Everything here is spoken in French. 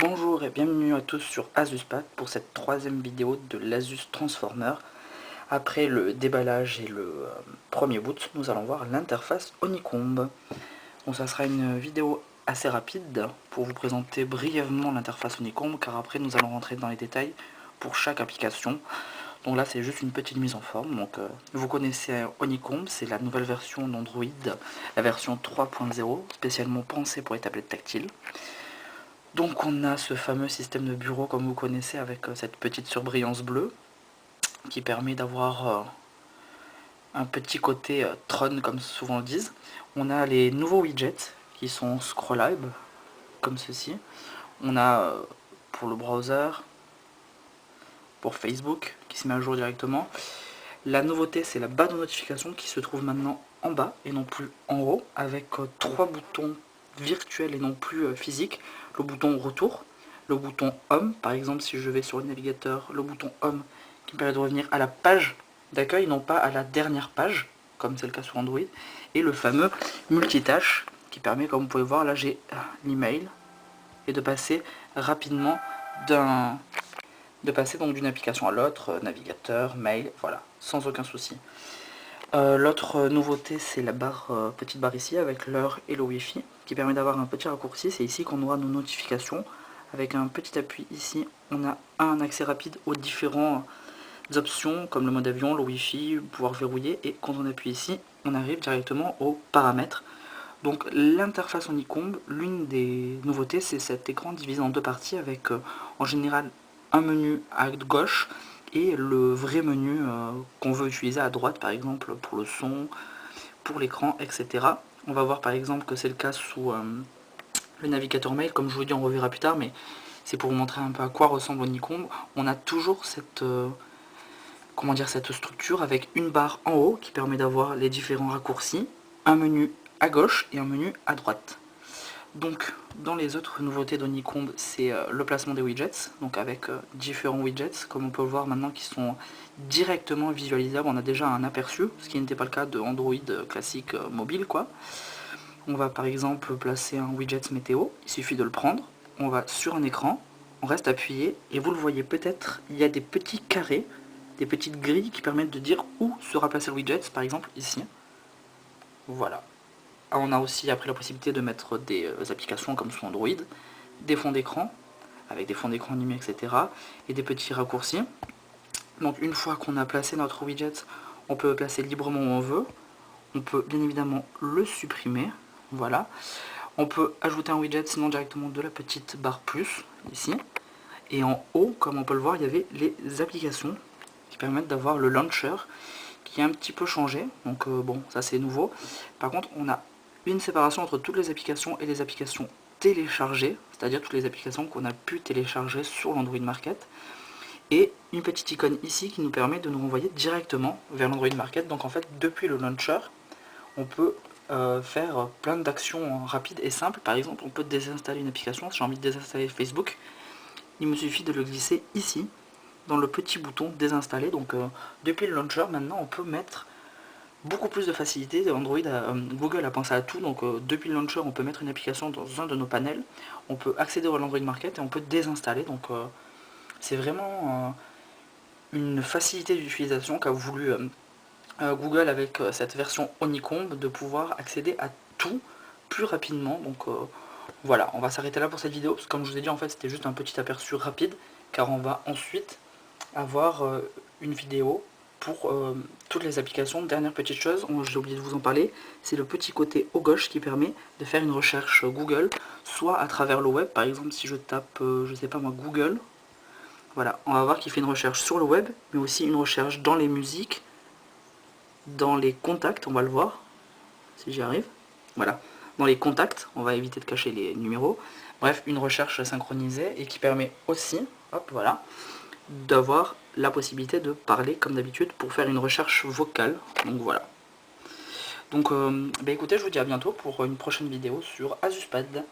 Bonjour et bienvenue à tous sur AsusPad pour cette troisième vidéo de l'Asus Transformer. Après le déballage et le premier boot, nous allons voir l'interface Honeycomb. Bon, ça sera une vidéo assez rapide pour vous présenter brièvement l'interface Honeycomb, car après nous allons rentrer dans les détails pour chaque application. Donc là c'est juste une petite mise en forme. Donc vous connaissez Honeycomb, c'est la nouvelle version d'Android, la version 3.0, spécialement pensée pour les tablettes tactiles. Donc on a ce fameux système de bureau comme vous connaissez avec cette petite surbrillance bleue qui permet d'avoir un petit côté Tron comme souvent le disent. On a les nouveaux widgets qui sont scrollables comme ceci. On a pour le browser, pour Facebook qui se met à jour directement. La nouveauté c'est la barre de notification qui se trouve maintenant en bas et non plus en haut avec trois boutons virtuels et non plus physiques. Le bouton retour, le bouton home, par exemple si je vais sur le navigateur, le bouton home qui me permet de revenir à la page d'accueil, non pas à la dernière page, comme c'est le cas sur Android, et le fameux multitâche qui permet, comme vous pouvez voir, là j'ai l'email, et de passer rapidement d'une application à l'autre, navigateur, mail, voilà, sans aucun souci. L'autre nouveauté c'est la petite barre ici avec l'heure et le wifi qui permet d'avoir un petit raccourci. C'est ici qu'on aura nos notifications. Avec un petit appui ici on a un accès rapide aux différentes options comme le mode avion, le wifi, pouvoir verrouiller, et quand on appuie ici on arrive directement aux paramètres. Donc l'interface Honeycomb, l'une des nouveautés c'est cet écran divisé en deux parties avec en général un menu à gauche et le vrai menu qu'on veut utiliser à droite, par exemple pour le son, pour l'écran, etc. On va voir par exemple que c'est le cas sous le navigateur mail, comme je vous le dis on reverra plus tard, mais c'est pour vous montrer un peu à quoi ressemble Honeycomb. On a toujours cette, cette structure avec une barre en haut qui permet d'avoir les différents raccourcis, un menu à gauche et un menu à droite. Donc dans les autres nouveautés d'Honeycomb, c'est le placement des widgets, donc avec différents widgets, comme on peut le voir maintenant, qui sont directement visualisables. On a déjà un aperçu, ce qui n'était pas le cas de Android classique mobile, quoi. On va par exemple placer un widget météo, il suffit de le prendre, on va sur un écran, on reste appuyé, et vous le voyez peut-être, il y a des petits carrés, des petites grilles qui permettent de dire où sera placé le widget, par exemple ici. Voilà. On a aussi après la possibilité de mettre des applications comme sur Android, des fonds d'écran, avec des fonds d'écran animés, etc. et des petits raccourcis. Donc une fois qu'on a placé notre widget, on peut le placer librement où on veut. On peut bien évidemment le supprimer. Voilà. On peut ajouter un widget sinon directement de la petite barre plus, ici. Et en haut, comme on peut le voir, il y avait les applications qui permettent d'avoir le launcher qui est un petit peu changé. Donc bon, ça c'est nouveau. Par contre, on a une séparation entre toutes les applications et les applications téléchargées, c'est-à-dire toutes les applications qu'on a pu télécharger sur l'Android Market, et une petite icône ici qui nous permet de nous renvoyer directement vers l'Android Market. Donc en fait, depuis le launcher, on peut faire plein d'actions rapides et simples. Par exemple, on peut désinstaller une application. Si j'ai envie de désinstaller Facebook, il me suffit de le glisser ici, dans le petit bouton désinstaller. Donc depuis le launcher, maintenant on peut mettre beaucoup plus de facilité. Google a pensé à tout, donc depuis le launcher on peut mettre une application dans un de nos panels, on peut accéder à l'Android Market et on peut désinstaller. Donc c'est vraiment une facilité d'utilisation qu'a voulu Google avec cette version Honeycomb, de pouvoir accéder à tout plus rapidement. Donc voilà, on va s'arrêter là pour cette vidéo, parce que comme je vous ai dit en fait c'était juste un petit aperçu rapide, car on va ensuite avoir une vidéo pour toutes les applications. Dernière petite chose, j'ai oublié de vous en parler, c'est le petit côté haut gauche qui permet de faire une recherche Google, soit à travers le web. Par exemple si je tape, je sais pas moi, Google, voilà, on va voir qu'il fait une recherche sur le web, mais aussi une recherche dans les musiques, dans les contacts, on va le voir, si j'y arrive, voilà, dans les contacts, on va éviter de cacher les numéros, bref, une recherche synchronisée, et qui permet aussi, hop, voilà, d'avoir la possibilité de parler comme d'habitude pour faire une recherche vocale. Donc voilà. Donc écoutez, je vous dis à bientôt pour une prochaine vidéo sur AsusPad.